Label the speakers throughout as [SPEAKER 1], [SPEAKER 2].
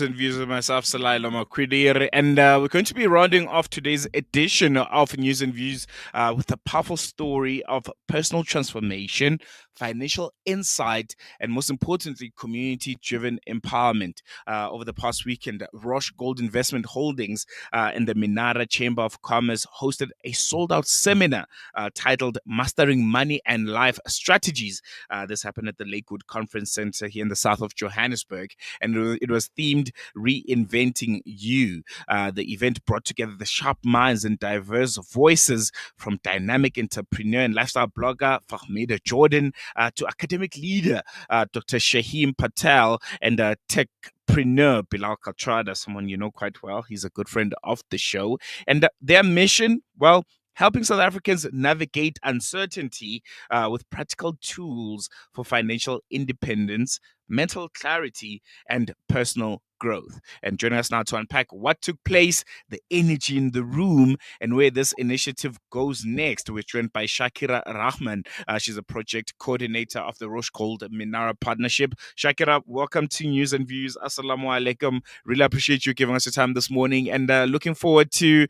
[SPEAKER 1] And views of myself, Salaila Makridiri, and we're going to be rounding off today's edition of News and Views with a powerful story of personal transformation, financial insight, and most importantly, community-driven empowerment. Over the past weekend, Roshgold Investment Holdings and the Minara Chamber of Commerce hosted a sold-out seminar titled "Mastering Money and Life Strategies." This happened at the Lakewood Conference Center here in the south of Johannesburg, and it was themed Reinventing You. The event brought together the sharp minds and diverse voices from dynamic entrepreneur and lifestyle blogger Fahmida Jordan to academic leader Dr. Shahim Patel and techpreneur Bilal Katrada, someone you know quite well. He's a good friend of the show. And their mission, well, helping South Africans navigate uncertainty with practical tools for financial independence, mental clarity, and personal growth. And joining us now to unpack what took place, the energy in the room, and where this initiative goes next, we're joined by Shaakira Rahman. She's a project coordinator of the Roshgold Minara partnership. Shaakira, welcome to News and Views. Assalamu alaikum. Really appreciate you giving us your time this morning, and looking forward to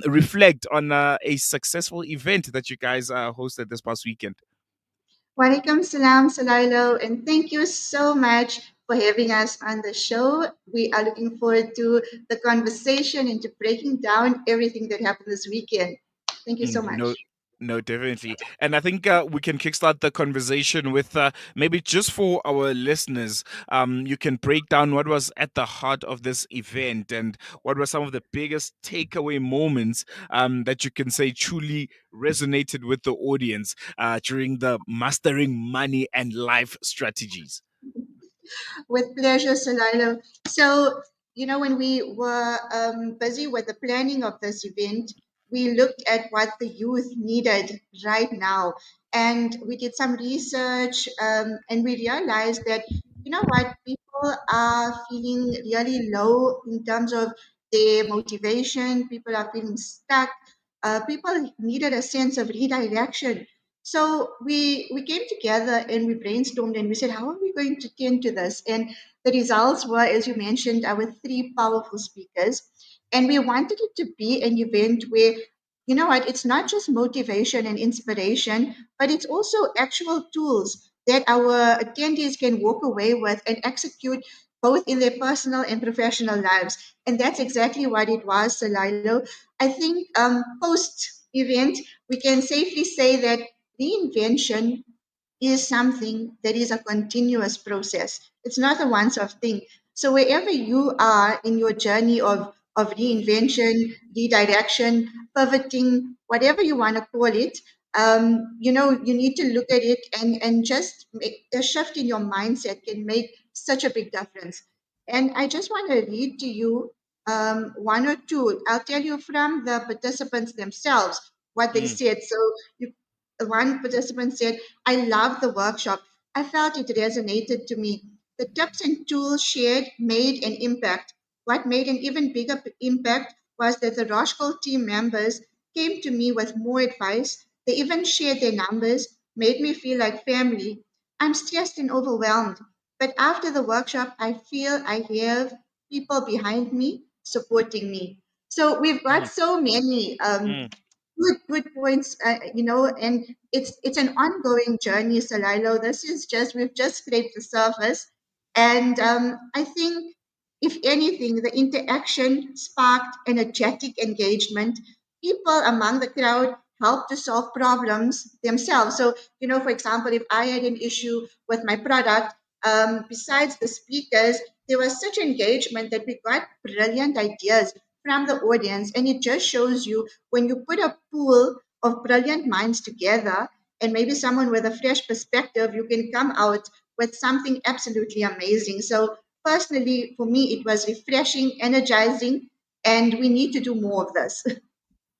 [SPEAKER 1] reflect on a successful event that you guys hosted this past weekend.
[SPEAKER 2] Walaikum salam, Salailo, and thank you so much for having us on the show. We are looking forward to the conversation and to breaking down everything that happened this weekend. Thank you so
[SPEAKER 1] No,
[SPEAKER 2] much.
[SPEAKER 1] no, definitely. And I think we can kickstart the conversation with maybe just for our listeners, you can break down what was at the heart of this event and what were some of the biggest takeaway moments that you can say truly resonated with the audience during the Mastering Money and Life Strategies.
[SPEAKER 2] With pleasure, Salailo. So, when we were busy with the planning of this event, we looked at what the youth needed right now. And we did some research and we realized that, what, people are feeling really low in terms of their motivation, people are feeling stuck, people needed a sense of redirection. So we came together and we brainstormed and we said, how are we going to tend to this? And the results were, as you mentioned, our three powerful speakers. And we wanted it to be an event where, it's not just motivation and inspiration, but it's also actual tools that our attendees can walk away with and execute both in their personal and professional lives. And that's exactly what it was, Salilo. I think post event, we can safely say that reinvention is something that is a continuous process. It's not a once off thing. So, wherever you are in your journey of reinvention, redirection, pivoting, whatever you want to call it, you need to look at it and just make a shift in your mindset can make such a big difference. And I just want to read to you one or two. I'll tell you from the participants themselves what they
[SPEAKER 1] Mm,
[SPEAKER 2] said. So, you, one participant said, I love the workshop. I felt it resonated to me. The tips and tools shared made an impact. What made an even bigger impact was that the Roshgold team members came to me with more advice. They even shared their numbers, made me feel like family. I'm stressed and overwhelmed, but after the workshop, I feel I have people behind me supporting me. So we've got
[SPEAKER 1] mm,
[SPEAKER 2] so many
[SPEAKER 1] mm,
[SPEAKER 2] good points, and it's an ongoing journey, Salilo. This is just we've just scraped the surface, and I think if anything, the interaction sparked energetic engagement. People among the crowd helped to solve problems themselves. So, for example, if I had an issue with my product, besides the speakers, there was such engagement that we got brilliant ideas from the audience, and it just shows you when you put a pool of brilliant minds together and maybe someone with a fresh perspective, you can come out with something absolutely amazing. So, personally, for me, it was refreshing, energizing, and we need to do more of this.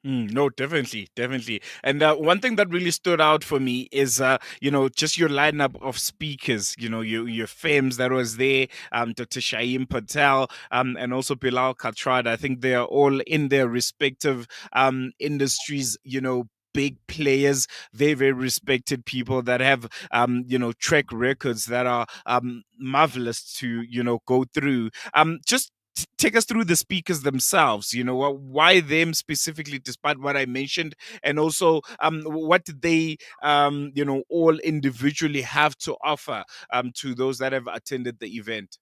[SPEAKER 1] No, definitely, definitely. And one thing that really stood out for me is, just your lineup of speakers. Your fames that was there, Dr. Shaim Patel, and also Bilal Katrad. I think they are all in their respective industries. big players, very, very respected people that have, track records that are marvelous to, go through. Just take us through the speakers themselves. Why them specifically, despite what I mentioned, and also what did they, all individually have to offer to those that have attended the event.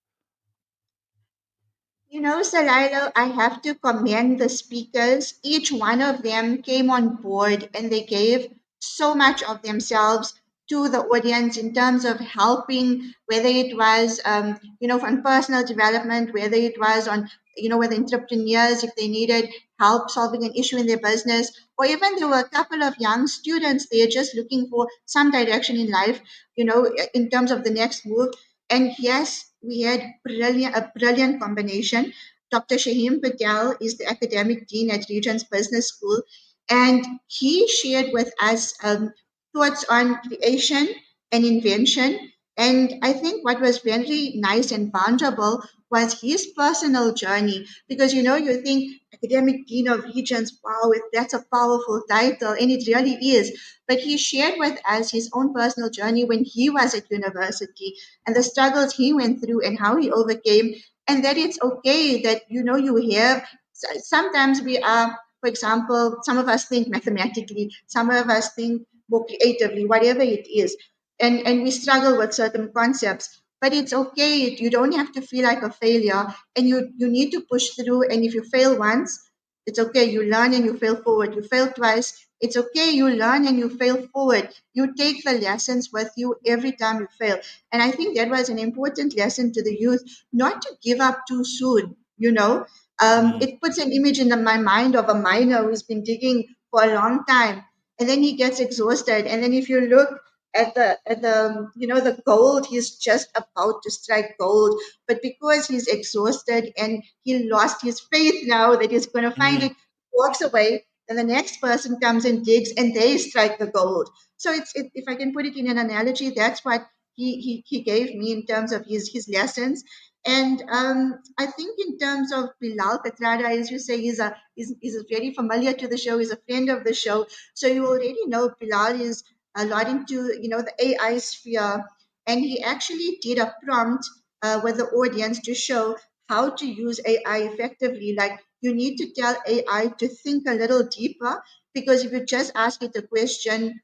[SPEAKER 2] Salilo, I have to commend the speakers. Each one of them came on board and they gave so much of themselves to the audience in terms of helping, whether it was, on personal development, whether it was on, with entrepreneurs, if they needed help solving an issue in their business, or even there were a couple of young students there just looking for some direction in life, in terms of the next move. And yes, we had a brilliant combination. Dr. Shahim Patel is the academic dean at Regent's Business School, and he shared with us thoughts on creation and invention. And I think what was very nice and vulnerable was his personal journey, because you think academic dean of Regents, wow, that's a powerful title, and it really is. But he shared with us his own personal journey when he was at university and the struggles he went through and how he overcame, and that it's okay that you have sometimes we are, for example, some of us think mathematically, some of us think more creatively, whatever it is, and we struggle with certain concepts, but it's okay. You don't have to feel like a failure, and you need to push through. And if you fail once, it's okay. You learn and you fail forward. You fail twice, it's okay. You learn and you fail forward. You take the lessons with you every time you fail. And I think that was an important lesson to the youth, not to give up too soon.
[SPEAKER 1] Mm,
[SPEAKER 2] It puts an image in my mind of a miner who's been digging for a long time, and then he gets exhausted. And then if you look at the the gold, he's just about to strike gold, but because he's exhausted and he lost his faith now that he's going to find
[SPEAKER 1] mm,
[SPEAKER 2] it, walks away. Then the next person comes and digs, and they strike the gold. So if I can put it in an analogy, that's what he gave me in terms of his lessons. And I think in terms of Bilal Katrada, as you say, is very familiar to the show. He's a friend of the show, so you already know Bilal is a lot into the AI sphere, and he actually did a prompt with the audience to show how to use AI effectively. Like, you need to tell AI to think a little deeper, because if you just ask it a question,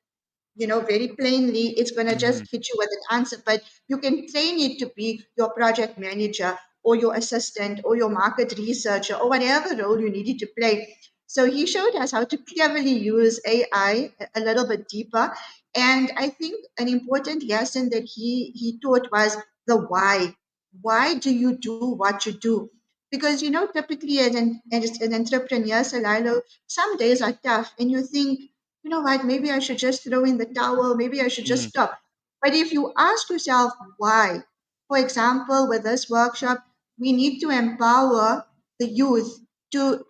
[SPEAKER 2] very plainly, it's going to
[SPEAKER 1] mhm,
[SPEAKER 2] just hit you with an answer. But you can train it to be your project manager or your assistant or your market researcher or whatever role you need it to play. So he showed us how to cleverly use AI a little bit deeper. And I think an important lesson that he taught was the why. Why do you do what you do? Because typically as an entrepreneur, Salilo, some days are tough, and you think, what, maybe I should just throw in the towel, maybe I should just
[SPEAKER 1] mhm,
[SPEAKER 2] stop. But if you ask yourself why, for example, with this workshop, we need to empower the youth to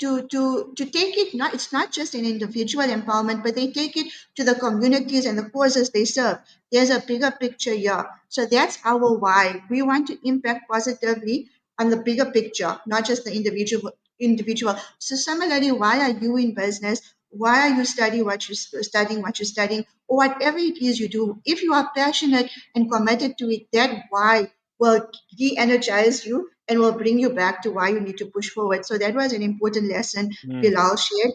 [SPEAKER 2] take it, not it's not just an individual empowerment, but they take it to the communities and the causes they serve. There's a bigger picture here. So that's our why. We want to impact positively on the bigger picture, not just the individual. So similarly, why are you in business? Why are you studying what you're studying, or whatever it is you do? If you are passionate and committed to it, that why will re-energize you and will bring you back to why you need to push forward. So that was an important lesson
[SPEAKER 1] mm,
[SPEAKER 2] Bilal shared.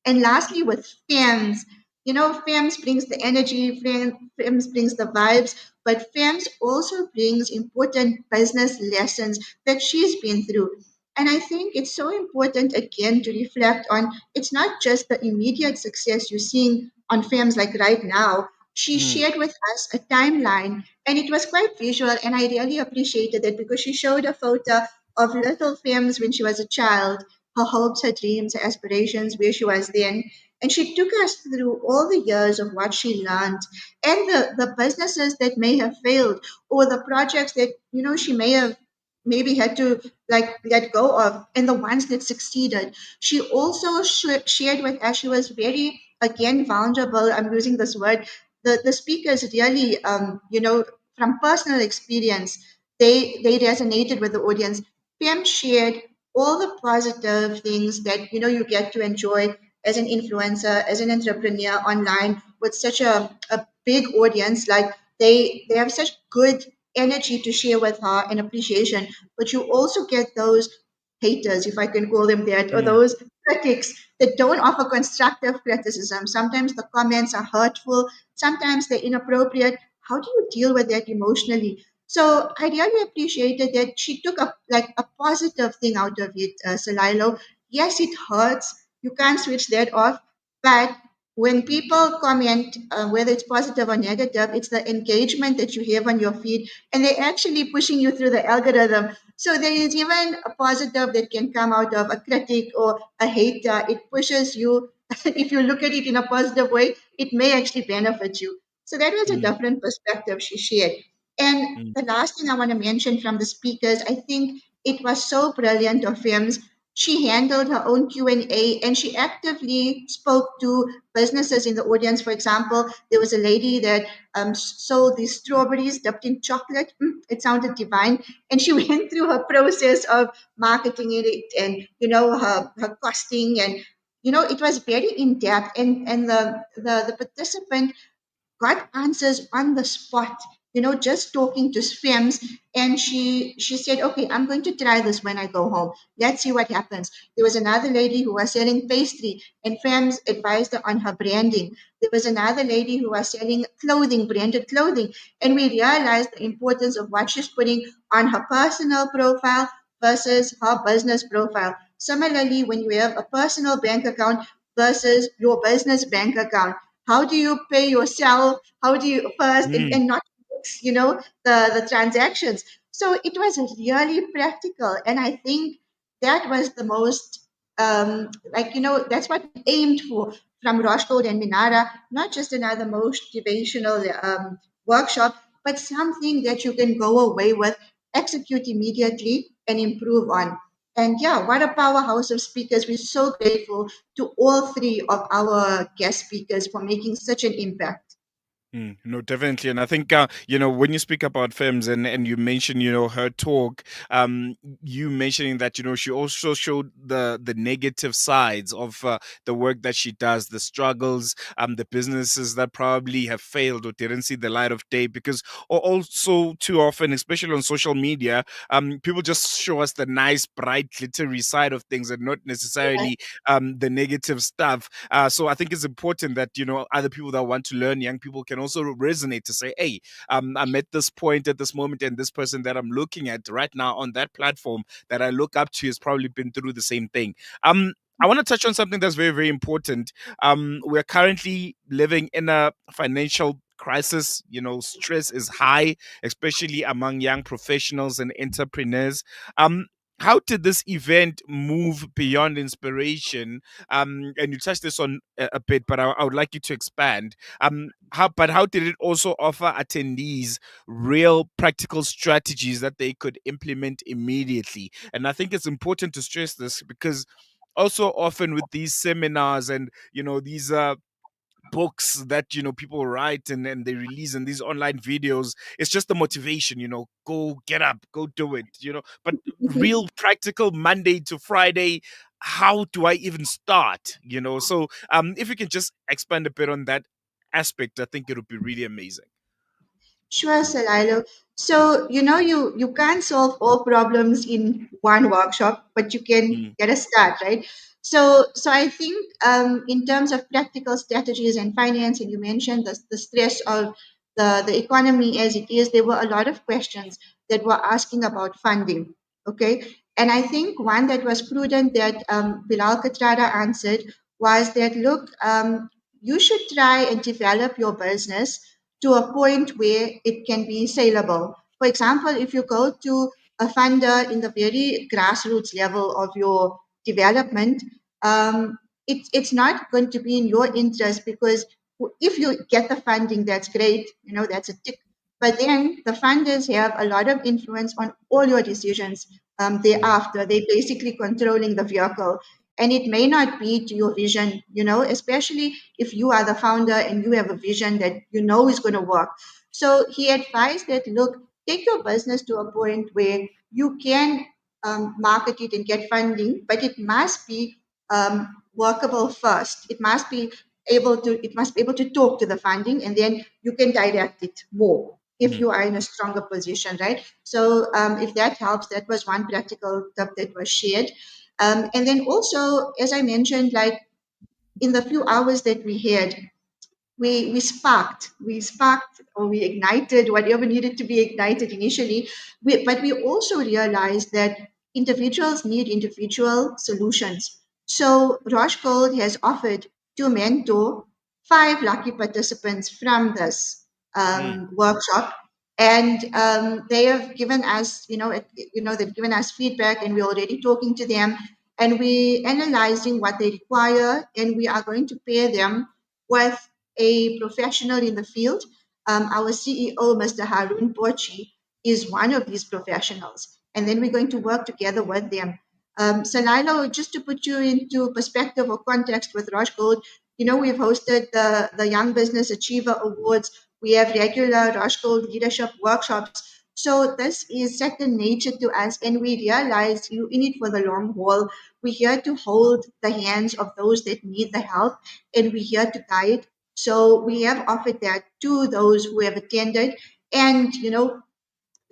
[SPEAKER 2] And lastly, with FAMS, FAMS brings the energy, FAMS brings the vibes, but FAMS also brings important business lessons that she's been through. And I think it's so important again to reflect on, it's not just the immediate success you're seeing on films like right now. She
[SPEAKER 1] mm,
[SPEAKER 2] shared with us a timeline, and it was quite visual, and I really appreciated it because she showed a photo of little films when she was a child, her hopes, her dreams, her aspirations, where she was then. And she took us through all the years of what she learned, and the businesses that may have failed, or the projects that she may have maybe had to like let go of, and the ones that succeeded. She also shared with us, she was very again vulnerable, I'm using this word. The speakers really from personal experience, they resonated with the audience. Pam shared all the positive things that you get to enjoy as an influencer, as an entrepreneur online with such a big audience. Like they have such good energy to share with her and appreciation, but you also get those haters, if I can call them that, or
[SPEAKER 1] Mm,
[SPEAKER 2] those critics that don't offer constructive criticism. Sometimes the comments are hurtful, sometimes they're inappropriate. How do you deal with that emotionally? So I really appreciated that she took a positive thing out of it, Salilo. Yes, it hurts. You can't switch that off. But when people comment, whether it's positive or negative, it's the engagement that you have on your feed, and they're actually pushing you through the algorithm. So there is even a positive that can come out of a critic or a hater. It pushes you. If you look at it in a positive way, it may actually benefit you. So that was a
[SPEAKER 1] mm,
[SPEAKER 2] different perspective she shared. And
[SPEAKER 1] mm,
[SPEAKER 2] the last thing I want to mention from the speakers, I think it was so brilliant of films. She handled her own Q&A and she actively spoke to businesses in the audience. For example, there was a lady that sold these strawberries dipped in chocolate. It sounded divine. And she went through her process of marketing it and, her costing. And, it was very in depth. And the participant got answers on the spot, just talking to spams. And she said, okay, I'm going to try this when I go home. Let's see what happens. There was another lady who was selling pastry and FAMS advised her on her branding. There was another lady who was selling clothing, branded clothing. And we realized the importance of what she's putting on her personal profile versus her business profile. Similarly, when you have a personal bank account versus your business bank account, how do you pay yourself? How do you first
[SPEAKER 1] mm,
[SPEAKER 2] and not mix, the transactions? So it was really practical. And I think that was the most, that's what we aimed for from Roshgold and Minara, not just another motivational workshop, but something that you can go away with, execute immediately, and improve on. And yeah, what a powerhouse of speakers. We're so grateful to all three of our guest speakers for making such an impact.
[SPEAKER 1] No, definitely. And I think, when you speak about films and you mention, her talk, you mentioning that, she also showed the negative sides of the work that she does, the struggles, the businesses that probably have failed or didn't see the light of day. Because also too often, especially on social media, people just show us the nice, bright, glittery side of things and not
[SPEAKER 2] Yeah,
[SPEAKER 1] necessarily the negative stuff. So I think it's important that other people that want to learn, young people, can also resonate to say, "Hey, I'm at this point at this moment, and this person that I'm looking at right now on that platform that I look up to has probably been through the same thing." I want to touch on something that's very, very important. We're currently living in a financial crisis. Stress is high, especially among young professionals and entrepreneurs. Um, how did this event move beyond inspiration? And you touched this on a bit, but I would like you to expand. How did it also offer attendees real practical strategies that they could implement immediately? And I think it's important to stress this because also often with these seminars and these books that people write and they release in these online videos, it's just the motivation, go get up, go do it, but real practical Monday to Friday, how do I even start? So if you can just expand a bit on that aspect, I think it would be really amazing.
[SPEAKER 2] sure, Salilo. So, you can't solve all problems in one workshop, but you can
[SPEAKER 1] Mm,
[SPEAKER 2] get a start, right? So I think in terms of practical strategies and finance, and you mentioned the stress of the economy as it is, there were a lot of questions that were asking about funding, okay? And I think one that was prudent that Bilal Katrada answered was that, look, you should try and develop your business to a point where it can be saleable. For example, if you go to a funder in the very grassroots level of your development, it's not going to be in your interest because if you get the funding, that's great, that's a tick. But then the funders have a lot of influence on all your decisions
[SPEAKER 1] mm,
[SPEAKER 2] thereafter. They're basically controlling the vehicle. And it may not be to your vision, especially if you are the founder and you have a vision that is going to work. So he advised that, look, take your business to a point where you can market it and get funding, but it must be workable first. It must be able to talk to the funding, and then you can direct it more if
[SPEAKER 1] Mm,
[SPEAKER 2] you are in a stronger position, right? So if that helps, that was one practical tip that was shared. And then also, as I mentioned, like in the few hours that we had, we sparked or we ignited whatever needed to be ignited initially. But we also realized that individuals need individual solutions. So Roshgold has offered to mentor 5 lucky participants from this
[SPEAKER 1] mm,
[SPEAKER 2] workshop, and they have given us, they've given us feedback, and we're already talking to them, and we analyzing what they require, and we are going to pair them with a professional in the field. Our CEO, Mr. Harun Porchi, is one of these professionals. And then we're going to work together with them. So, Lilo, just to put you into perspective or context with Roshgold, we've hosted the Young Business Achiever Awards. We have regular Roshgold leadership workshops. So this is second nature to us, and we realize you in it for the long haul. We're here to hold the hands of those that need the help, and we're here to guide. So we have offered that to those who have attended, and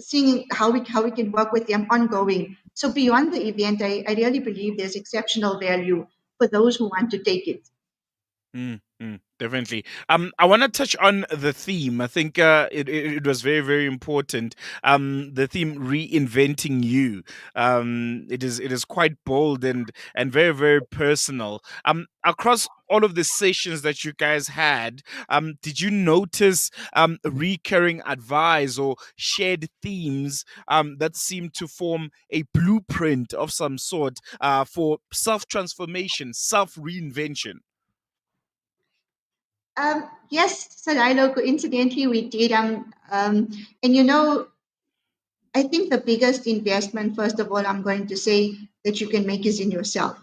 [SPEAKER 2] seeing how we can work with them ongoing. So beyond the event, I really believe there's exceptional value for those who want to take it.
[SPEAKER 1] definitely. I want to touch on the theme. I think it was very, very important. The theme reinventing you. It is quite bold and very, very personal. Across all of the sessions that you guys had, did you notice recurring advice or shared themes that seem to form a blueprint of some sort for self transformation, self reinvention?
[SPEAKER 2] Yes, Sarilo, coincidentally, we did. And I think the biggest investment, first of all, I'm going to say that you can make is in yourself,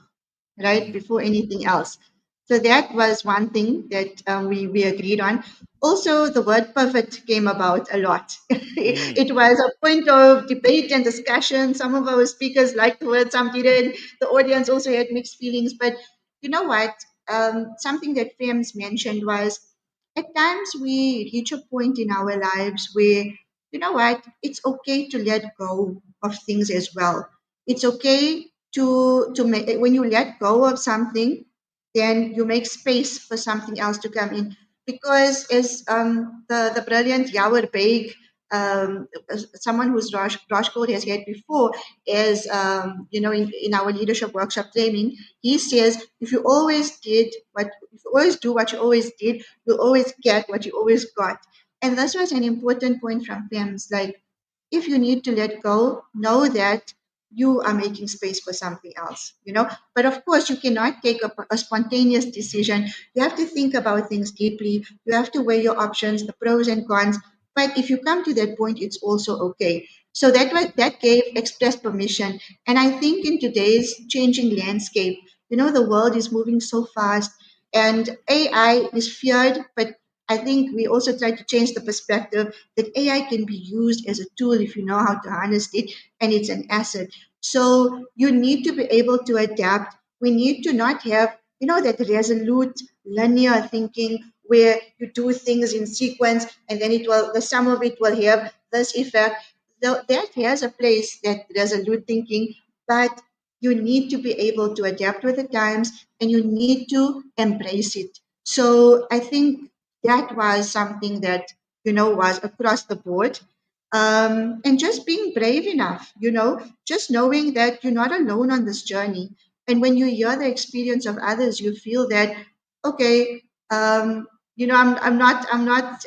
[SPEAKER 2] right?
[SPEAKER 1] Mm,
[SPEAKER 2] Before anything else. So that was one thing that we agreed on. Also, the word perfect came about a lot.
[SPEAKER 1] mm,
[SPEAKER 2] It was a point of debate and discussion. Some of our speakers liked the word, some didn't. The audience also had mixed feelings. But you know what? Something that Fems mentioned was at times we reach a point in our lives where, you know what, it's okay to let go of things as well. It's okay to make, when you let go of something, then you make space for something else to come in. Because as the brilliant Yawar Beg, someone who's Rosh Code has had before, is in our leadership workshop training, he says if you always do what you always did, you'll always get what you always got. And this was an important point from PIMS. Like, if you need to let go, know that you are making space for something else. But of course, you cannot take a spontaneous decision. You have to think about things deeply. You have to weigh your options, the pros and cons. But if you come to that point, it's also okay. So that gave express permission. And I think in today's changing landscape, the world is moving so fast, and AI is feared, but I think we also try to change the perspective that AI can be used as a tool if you know how to harness it, and it's an asset. So you need to be able to adapt. We need to not have, that resolute linear thinking where you do things in sequence and then the sum of it will have this effect. That has a place, that resolute thinking, but you need to be able to adapt with the times, and you need to embrace it. So I think that was something that was across the board. And just being brave enough, just knowing that you're not alone on this journey. And when you hear the experience of others, you feel that, okay, I'm not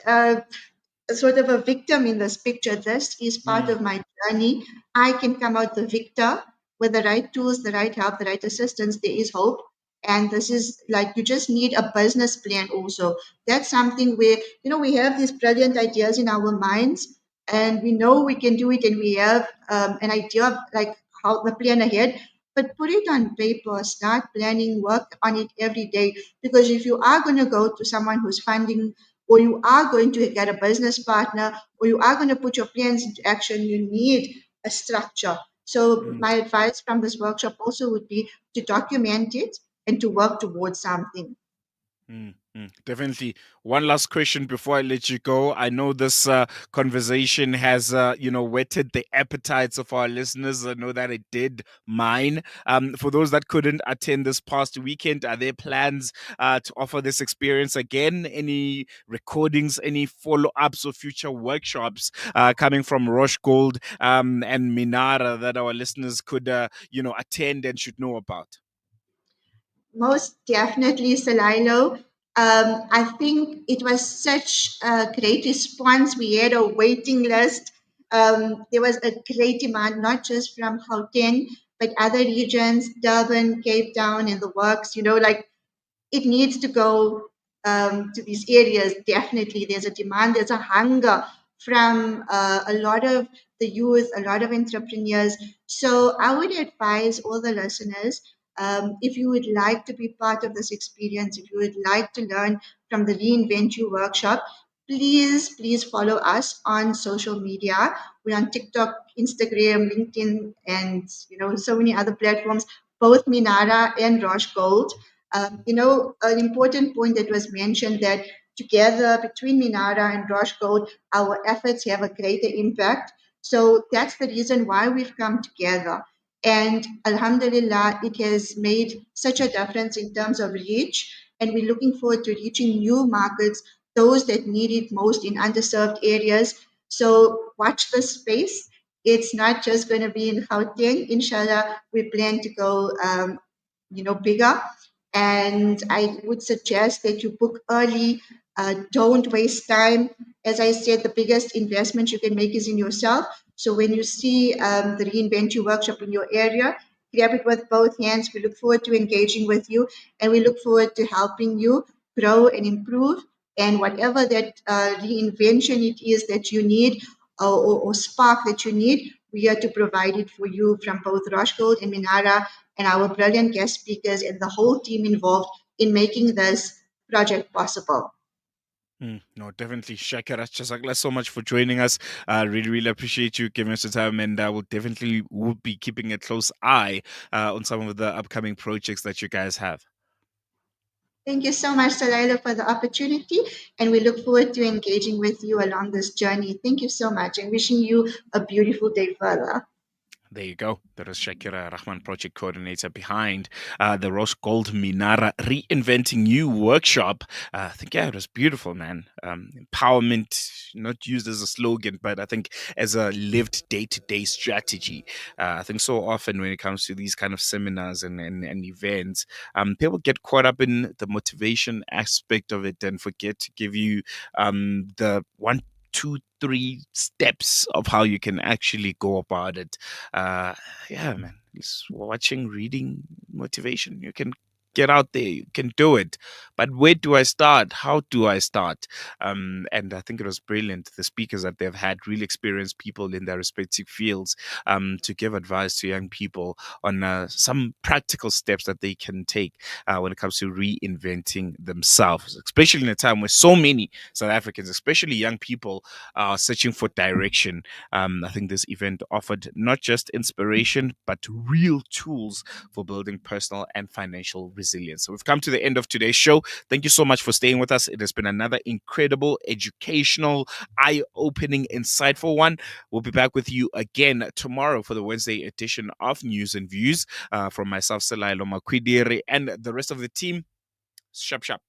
[SPEAKER 2] sort of a victim in this picture. This is part
[SPEAKER 1] mm,
[SPEAKER 2] of my journey. I can come out the victor with the right tools, the right help, the right assistance. There is hope. And this is like, you just need a business plan also. That's something where, we have these brilliant ideas in our minds, and we know we can do it, and we have an idea of like how the plan ahead. But put it on paper, start planning, work on it every day. Because if you are going to go to someone who's funding, or you are going to get a business partner, or you are going to put your plans into action, you need a structure. So
[SPEAKER 1] mm,
[SPEAKER 2] my advice from this workshop also would be to document it, and to work towards something.
[SPEAKER 1] Definitely. One last question before I let you go. I know this conversation has, whetted the appetites of our listeners. I know that it did mine. For those that couldn't attend this past weekend, are there plans to offer this experience again? Any recordings, any follow ups or future workshops coming from Roshgold and Minara that our listeners could, attend and should know about?
[SPEAKER 2] Most definitely, Salilo. I think it was such a great response. We had a waiting list. There was a great demand, not just from Gauteng, but other regions, Durban, Cape Town, and the works. Like it needs to go to these areas. Definitely, there's a demand, there's a hunger from a lot of the youth, a lot of entrepreneurs. So I would advise all the listeners, if you would like to be part of this experience, if you would like to learn from the Reinvent You workshop, please follow us on social media. We're on TikTok, Instagram, LinkedIn, and so many other platforms, both Minara and Roshgold. An important point that was mentioned, that together between Minara and Rosh Gold, our efforts have a greater impact. So that's the reason why we've come together. And Alhamdulillah, it has made such a difference in terms of reach. And we're looking forward to reaching new markets, those that need it most in underserved areas. So watch this space. It's not just going to be in Gauteng. Inshallah, we plan to go, bigger. And I would suggest that you book early. Don't waste time. As I said, the biggest investment you can make is in yourself. So when you see the Reinvent You workshop in your area, grab it with both hands. We look forward to engaging with you, and we look forward to helping you grow and improve. And whatever that reinvention it is that you need, or spark that you need, we are to provide it for you from both Roshgold and Minara, and our brilliant guest speakers and the whole team involved in making this project possible.
[SPEAKER 1] No, definitely. Shakira, Chasakla, so much for joining us. Really, really appreciate you giving us the time, and I will definitely will be keeping a close eye on some of the upcoming projects that you guys have.
[SPEAKER 2] Thank you so much, Salaila, for the opportunity, and we look forward to engaging with you along this journey. Thank you so much, and wishing you a beautiful day further.
[SPEAKER 1] There you go. That is Shaakira Rahman, project coordinator behind the Rosh Gold Minara Reinventing You workshop. I think, yeah, it was beautiful, man. Empowerment, not used as a slogan, but I think as a lived day to day strategy. I think so often when it comes to these kind of seminars and events, people get caught up in the motivation aspect of it and forget to give you the one, two, three steps of how you can actually go about it. uh yeah, man, just watching, reading, motivation, you can get out there, you can do it, but where do I start, how do I start? And I think it was brilliant, the speakers that they've had, really experienced people in their respective fields, to give advice to young people on some practical steps that they can take when it comes to reinventing themselves, especially in a time where so many South Africans, especially young people, are searching for direction. I think this event offered not just inspiration, but real tools for building personal and financial resilience. So we've come to the end of today's show. Thank you so much for staying with us. It has been another incredible, educational, eye opening, insightful one. We'll be back with you again tomorrow for the Wednesday edition of News and Views from myself, Salai Lomakwidiri, and the rest of the team. Shap, shap.